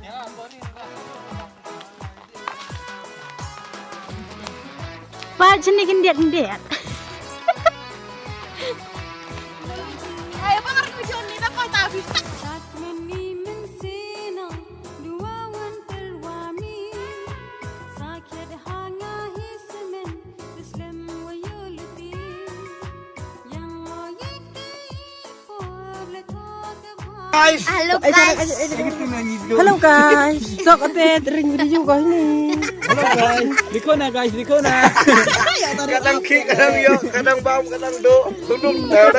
Pak sini gendiat-gendiat. Ayo bang harus ujian ni tak kau tahu. Guys, Halo guys. Halo guys. Sok ate ring video guys ini. Halo guys, liko na guys, liko na. kadang kick, kadang yok, kadang bam, kadang do, duduk, dah.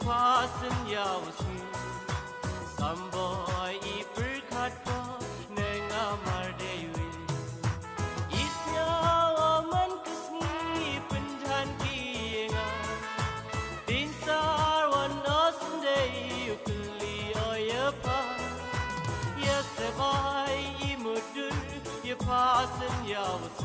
Pasen yawsi samboy iperkat po nengamar dewi isnya aman kesni penjan kienga dinsar wan osndei ukli oyapa ya sebai imudur ya pasen yawsi